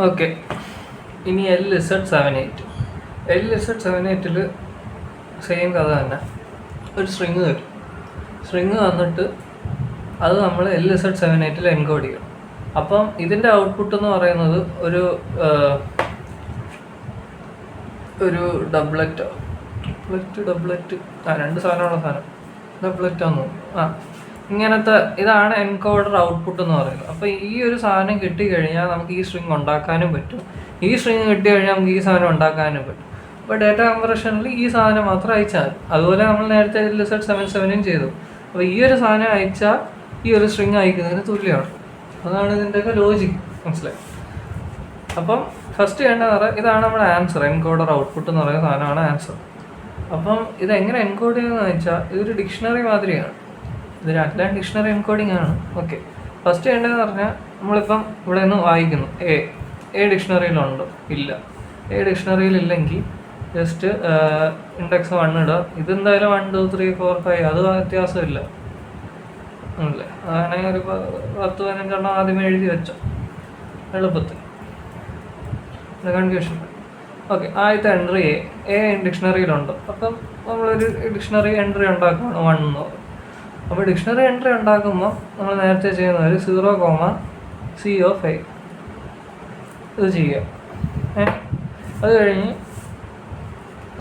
Okay, ഇനി LZ78. LZ78 same കഥ തന്നെ. ഒരു സ്ട്രിങ് തരും. സ്ട്രിങ് തന്നിട്ട് അത് നമ്മൾ LZ78 എൻകോഡ് ചെയ്യണം. അപ്പം ഇതിൻ്റെ ഔട്ട്പുട്ട് എന്ന് പറയുന്നത് ഒരു ഡബ്ലറ്റ് രണ്ട് സാധനമുള്ള സാധനം ഡബ്ലറ്റാന്ന് തോന്നുന്നു. ഇങ്ങനത്തെ ഇതാണ് എൻകോഡർ ഔട്ട്പുട്ട് എന്ന് പറയുന്നത്. അപ്പോൾ ഈ ഒരു സാധനം കിട്ടിക്കഴിഞ്ഞാൽ നമുക്ക് ഈ സ്ട്രിങ് ഉണ്ടാക്കാനും പറ്റും. ഈ സ്ട്രിങ് കിട്ടിക്കഴിഞ്ഞാൽ നമുക്ക് ഈ സാധനം ഉണ്ടാക്കാനും പറ്റും. അപ്പോൾ ഡാറ്റ കംപ്രഷനിൽ ഈ സാധനം മാത്രം അയച്ചാൽ മതി. അതുപോലെ നമ്മൾ നേരത്തെ LZ77 ചെയ്തു. അപ്പോൾ ഈ ഒരു സാധനം അയച്ചാൽ ഈ ഒരു സ്ട്രിങ് അയക്കുന്നതിന് തുല്യമാണ്. അതാണ് ഇതിൻ്റെയൊക്കെ ലോജിക്ക്. മനസ്സിലായി? അപ്പം ഫസ്റ്റ് ചെയ്യേണ്ടതെന്ന് പറയുക, ഇതാണ് നമ്മുടെ ആൻസർ. എൻകോഡർ ഔട്ട്പുട്ട് എന്ന് പറയുന്ന സാധനമാണ് ആൻസർ. അപ്പം ഇതെങ്ങനെ എൻകോഡ് ചെയ്യുന്നതെന്ന് വെച്ചാൽ ഇതൊരു ഡിക്ഷണറി മാതിരിയാണ്. ഇതൊരു അറ്റ്ലാൻ ഡിക്ഷണറി എൻകോഡിങ് ആണ്. ഓക്കെ, ഫസ്റ്റ് ചെയ്യേണ്ടതെന്ന് പറഞ്ഞാൽ നമ്മളിപ്പം ഇവിടെ നിന്ന് വായിക്കുന്നു എ ഡിക്ഷണറിയിലുണ്ടോ? ഇല്ല. എ ഡിക്ഷണറിയിലില്ലെങ്കിൽ ജസ്റ്റ് ഇൻഡെക്സ് 1 ഇടുക. ഇതെന്തായാലും 1 2 3 4 5 അത് വ്യത്യാസമില്ല അല്ലേ? അങ്ങനെ ഒരു 10-15 ആദ്യമേ എഴുതി വെച്ചോ, എളുപ്പത്തിൽ, കൺഫ്യൂഷൻ. ഓക്കെ, ആദ്യത്തെ എൻട്രി എ ഡിക്ഷണറിയിലുണ്ട്. അപ്പം നമ്മളൊരു ഡിക്ഷണറി എൻട്രി ഉണ്ടാക്കുകയാണ് 1 എന്ന് പറയും. അപ്പോൾ ഡിക്ഷണറി എൻട്രി ഉണ്ടാക്കുമ്പോൾ നമ്മൾ നേരത്തെ ചെയ്യുന്ന ഒരു 0,C(A) ഇത് ചെയ്യുക. അത് കഴിഞ്ഞ്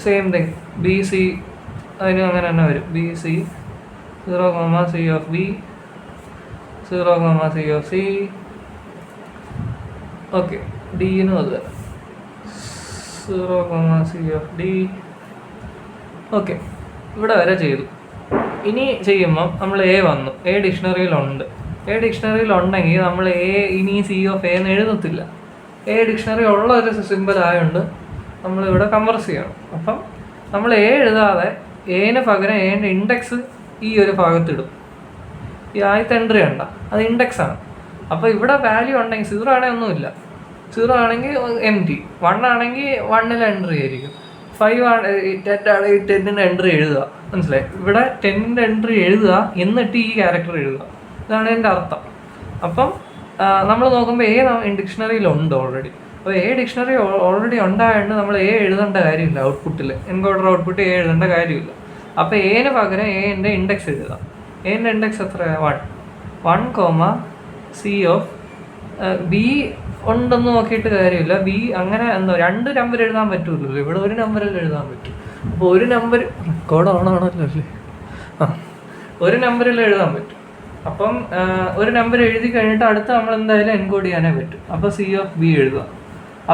സെയിം തിങ് BC, അതിനും അങ്ങനെ തന്നെ വരും. BC 0,C(B) 0,C(C). ഓക്കെ, ഡിന്നും അത് തന്നെ 0,C(D). ഓക്കെ, ഇവിടെ വരെ ചെയ്തു. ഇനി ചെയ്യുമ്പം നമ്മൾ വന്നു, ഡിക്ഷണറിയിലുണ്ട്. ഡിക്ഷണറിയിലുണ്ടെങ്കിൽ നമ്മൾ ഇനി C(A) എന്ന് എഴുതത്തില്ല. ഡിക്ഷണറി ഉള്ള ഒരു സിമ്പിൾ ആയതുകൊണ്ട് നമ്മളിവിടെ കംപ്രസ് ചെയ്യണം. അപ്പം നമ്മൾ എഴുതാതെ ന് പകരം ൻ്റെ ഇൻഡെക്സ് ഈ ഒരു ഭാഗത്തിടും. ഈ ആദ്യത്തെ എൻട്രി ഉണ്ട, അത് ഇൻഡെക്സാണ്. അപ്പോൾ ഇവിടെ വാല്യൂ ഉണ്ടെങ്കിൽ 0 ആണെങ്കിൽ ഒന്നുമില്ല, 0 ആണെങ്കിൽ empty, 1 ആണെങ്കിൽ 1 എൻട്രി ആയിരിക്കും, 5 ആണ് 10 ആണെങ്കിൽ 10 എൻട്രി എഴുതുക. മനസ്സിലായി? ഇവിടെ 10 എൻട്രി എഴുതുക, എന്നിട്ട് ഈ ക്യാരക്ടർ എഴുതുക. ഇതാണ് എൻ്റെ അർത്ഥം. അപ്പം നമ്മൾ നോക്കുമ്പോൾ ഡിക്ഷണറിയിലുണ്ട് ഓൾറെഡി. അപ്പോൾ ഡിക്ഷണറി ഓൾറെഡി ഉണ്ടായതുകൊണ്ട് നമ്മൾ എഴുതേണ്ട കാര്യമില്ല. ഔട്ട്പുട്ടിൽ എൻകോഡർ ഔട്ട്പുട്ട് എഴുതേണ്ട കാര്യമില്ല. അപ്പോൾ ന് പകരം ൻ്റെ ഇൻഡെക്സ് എഴുതാം. ൻ്റെ ഇൻഡെക്സ് എത്രയാണ്? 1,C(B) ഉണ്ടെന്ന് നോക്കിയിട്ട് കാര്യമില്ല. B അങ്ങനെ എന്തോ 2 നമ്പർ എഴുതാൻ പറ്റുമല്ലോ. ഇവിടെ ഒരു നമ്പറിൽ എഴുതാൻ പറ്റും. അപ്പോൾ ഒരു നമ്പർ കോഡ് ഓണാണല്ലോ അല്ലേ? ഒരു നമ്പറിൽ എഴുതാൻ പറ്റും. അപ്പം ഒരു നമ്പർ എഴുതി കഴിഞ്ഞിട്ട് അടുത്ത് നമ്മൾ എന്തായാലും എൻകോഡ് ചെയ്യാനേ പറ്റും. അപ്പോൾ C(B) എഴുതുക.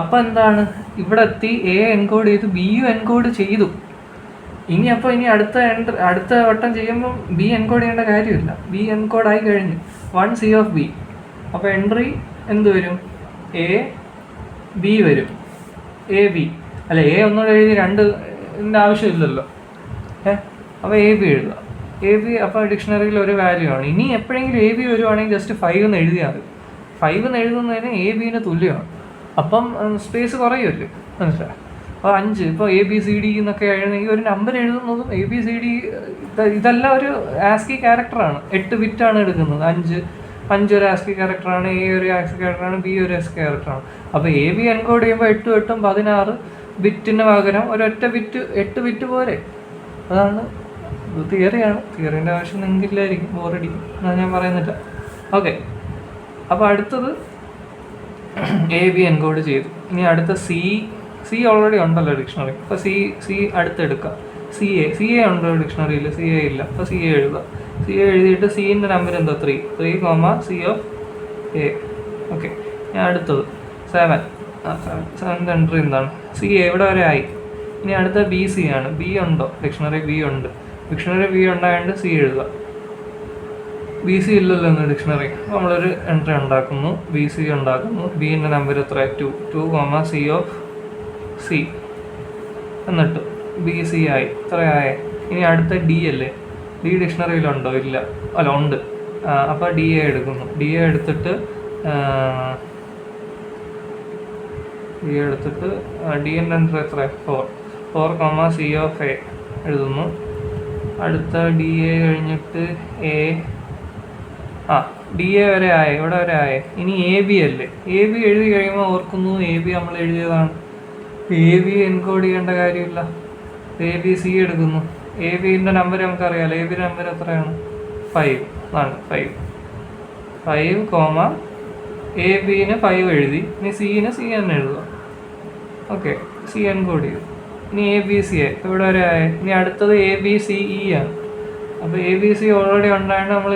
അപ്പം എന്താണ്, ഇവിടെ എത്തി എൻകോഡ് ചെയ്തു, ബിയും എൻകോഡ് ചെയ്തു. ഇനി അടുത്ത വട്ടം ചെയ്യുമ്പോൾ B എൻകോഡ് ചെയ്യേണ്ട കാര്യമില്ല. B എൻകോഡ് ആയി കഴിഞ്ഞു, 1,C(B). അപ്പോൾ എൻട്രി എന്ത് വരും? AB വരും. AB അല്ല, ഒന്നുകൂടെ എഴുതി 2 ആവശ്യമില്ലല്ലോ. അപ്പോൾ AB എഴുതുക. AB അപ്പോൾ ഡിക്ഷണറിയിൽ ഒരു വാല്യൂ ആണ്. ഇനി എപ്പോഴെങ്കിലും AB വരുവാണെങ്കിൽ ജസ്റ്റ് 5 എന്ന് എഴുതിയാൽ മതി. 5 എന്ന് എഴുതുന്നതിന് ABന് തുല്യമാണ്. അപ്പം സ്പേസ് കുറയുമല്ലോ. മനസ്സിലായി? അപ്പോൾ 5 ഇപ്പോൾ ABCD എന്നൊക്കെ എഴുതുന്നെങ്കിൽ ഒരു നമ്പർ എഴുതുന്നതും ABCD ഇതെല്ലാം ഒരു ആസ്കി ക്യാരക്ടറാണ്. 8 ബിറ്റാണ് എടുക്കുന്നത്. 5 ഒരു ആസ്കി ക്യാരക്ടറാണ്, ഒരു ആസ്കി ക്യാരക്ടറാണ്, B ഒരു ആസ്കി ക്യാരക്ടറാണ്. അപ്പോൾ AB എൻകോഡ് ചെയ്യുമ്പോൾ 8 16 ബിറ്റിന് പകരം ഒരൊറ്റ ബിറ്റ് 8 ബിറ്റ് പോരെ. അതാണ് തിയറിയാണ്. തിയറിൻ്റെ ആവശ്യം നിങ്ങൾക്കില്ലായിരിക്കും, ബോറടിക്കും, അത് ഞാൻ പറയുന്നില്ല. ഓക്കെ, അപ്പോൾ അടുത്തത് AB എൻകോഡ് ചെയ്തു. ഇനി അടുത്ത C ഓൾറെഡി ഉണ്ടല്ലോ ഡിക്ഷണറി. അപ്പോൾ C അടുത്തെടുക്കുക. CA ഉണ്ടോ ഡിക്ഷണറിയിൽ? CA ഇല്ല. അപ്പോൾ CA എഴുതുക. CA എഴുതിയിട്ട് C-ൻ്റെ നമ്പർ എന്താ? 3,C(A). ഓക്കെ, ഞാൻ അടുത്തത് 7 എൻട്രി എന്താണ്? CA ഇവിടെ വരെ ആയി. ഇനി അടുത്ത BC ആണ്. B ഉണ്ടോ? ഡിക്ഷണറി B ഉണ്ട്. ഡിക്ഷണറി B ഉണ്ടായതുകൊണ്ട് C എഴുതുക. BC ഇല്ലല്ലോ എന്ന് ഡിക്ഷണറി. അപ്പോൾ നമ്മളൊരു എൻട്രി ഉണ്ടാക്കുന്നു, BC ഉണ്ടാക്കുന്നു. B-ൻ്റെ നമ്പർ എത്ര? 2,C(C). എന്നിട്ട് BC ആയി. ഇത്രയായേ. ഇനി അടുത്ത D അല്ലേ? D ഡിക്ഷണറിയിലുണ്ടോ? ഇല്ല. അല്ല, ഉണ്ട്. അപ്പോൾ DA എടുക്കുന്നു. DA എടുത്തിട്ട് D-ൻ്റെ നമ്പർ എത്ര? 4,C(A) എഴുതുന്നു. അടുത്ത DA കഴിഞ്ഞിട്ട് ഡി എ വരെ ആയേ, ഇവിടെ വരെ ആയേ. ഇനി എ ബി അല്ലേ, എ ബി എഴുതി കഴിയുമ്പോൾ ഓർക്കുന്നു എ ബി നമ്മൾ എഴുതിയതാണ്. എ ബി എൻകോഡ് ചെയ്യേണ്ട കാര്യമില്ല. എ ബി സി എടുക്കുന്നു. എ ബിൻ്റെ നമ്പർ നമുക്കറിയാമല്ലോ. എ ബിയുടെ നമ്പർ എത്രയാണ്? 5 ആണ്. 5 എ ബിന് 5 എഴുതി. ഇനി സിന് സി തന്നെ എഴുതുക. ഓക്കെ, സി എൻകോഡ് ചെയ്തു. ഇനി എ ബി സി ആയി, ഇവിടെ വരെ ആയി. ഇനി അടുത്തത് എ ബി സി ഇ ആണ്. അപ്പോൾ എ ബി സി ഓൾറെഡി ഉണ്ടായതുകൊണ്ട് നമ്മൾ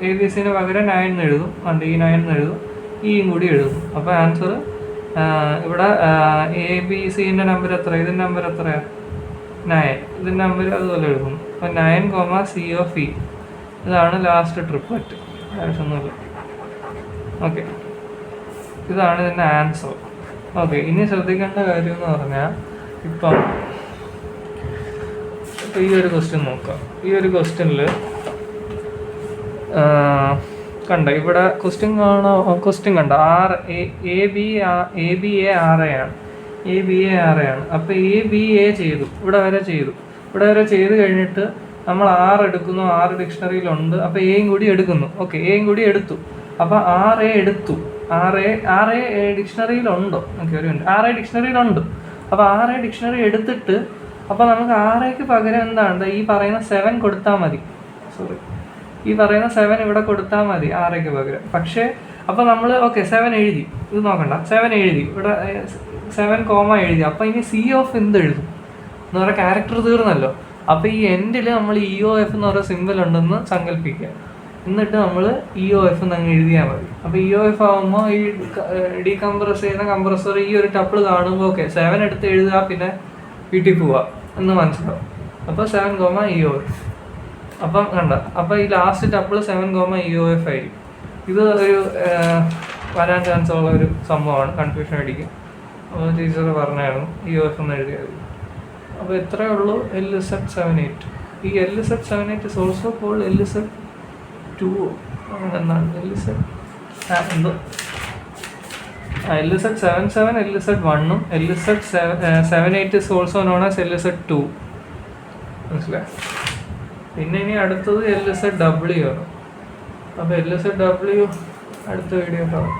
എ ബി സിന് പകരം 9 എഴുതും. ഈ 9 എഴുതും, ഇയും കൂടി എഴുതും. അപ്പോൾ ആൻസർ ഇവിടെ എ ബി സിൻ്റെ നമ്പർ എത്ര? ഇതിൻ്റെ നമ്പർ എത്രയാണ്? 9. ഇതിൻ്റെ നമ്പർ അതുപോലെ എഴുതുന്നു. അപ്പോൾ 9, സി ഓഫ് ഇ. ഇതാണ് ലാസ്റ്റ് ട്രിപ്ലറ്റ്. ആവശ്യമൊന്നുമില്ല. ഓക്കെ, ഇതാണ് ഇതിൻ്റെ ആൻസർ. ഓക്കെ, ഇനി ശ്രദ്ധിക്കേണ്ട കാര്യം എന്ന് പറഞ്ഞാൽ ഇപ്പം ഈ ഒരു ക്വസ്റ്റ്യൻ നോക്കാം. ഈ ഒരു ക്വസ്റ്റ്യനിൽ കണ്ട, ഇവിടെ ക്വസ്റ്റ്യൻ കണ്ട A B A R A ആണ്. അപ്പോൾ എ ബി എ ചെയ്തു, ഇവിടെ വരെ ചെയ്ത് കഴിഞ്ഞിട്ട് നമ്മൾ 6 എടുക്കുന്നു. 6 ഡിക്ഷണറിയിലുണ്ട്. അപ്പോൾ എയും കൂടി എടുക്കുന്നു. ഓക്കെ, എയും കൂടി എടുത്തു. അപ്പോൾ 6 എടുത്തു. 6 ഡിക്ഷണറിയിലുണ്ടോ? ഓക്കെ, ഒരു മിനിറ്റ്. 6 ഡിക്ഷണറിയിലുണ്ട്. അപ്പോൾ 6 ഡിക്ഷണറി എടുത്തിട്ട് അപ്പോൾ നമുക്ക് 6ക്ക് പകരം എന്താണ്? ഈ പറയുന്ന 7 കൊടുത്താൽ മതി. ഈ പറയുന്ന 7 ഇവിടെ കൊടുത്താൽ മതി 6ക്ക് പകരം. പക്ഷേ അപ്പോൾ നമ്മൾ 7 എഴുതി. ഇത് നോക്കണ്ട, 7 എഴുതി. ഇവിടെ 7 എഴുതി. അപ്പോൾ ഇനി സി ഓഫ് എന്ത് എഴുതും എന്ന് പറയുക? ക്യാരക്ടർ തീർന്നല്ലോ. അപ്പോൾ ഈ എൻഡിൽ നമ്മൾ EOF എന്ന് പറയുന്ന സിമ്പിൾ ഉണ്ടെന്ന് സങ്കല്പിക്കുക. എന്നിട്ട് നമ്മൾ EOF എന്നങ്ങ് എഴുതിയാൽ മതി. അപ്പോൾ EOF ആകുമ്പോൾ ഈ ഡീകംപ്രസ് ചെയ്യുന്ന കംപ്രസർ ഈ ഒരു ടപ്പിൾ കാണുമ്പോൾ 7 എടുത്ത് എഴുതുക, പിന്നെ വീട്ടിൽ പോവുക എന്ന് മനസ്സിലാവും. അപ്പോൾ 7, EOF. അപ്പം കണ്ട, അപ്പോൾ ഈ ലാസ്റ്റ് ടപ്പിൾ 7, EOF ആയിരിക്കും. ഇത് ഒരു വരാൻ ചാൻസ് ഉള്ള ഒരു സംഭവമാണ്, കൺഫ്യൂഷൻ അടിക്കും. അപ്പോൾ ടീച്ചർ പറഞ്ഞായിരുന്നു EOF എന്ന് എഴുതിയത്. അപ്പോൾ ഇത്രയേ ഉള്ളൂ LZ78. ഈ LZ78 is also called LZ2 അങ്ങനെ എന്താണ് LZ77 LZ1 LZ78 is also known as LZ2. മനസ്സിലായി? പിന്നെ ഇനി അടുത്തത് LZW ആണ്. അപ്പോൾ LZW അടുത്ത വീഡിയോ കാണാം.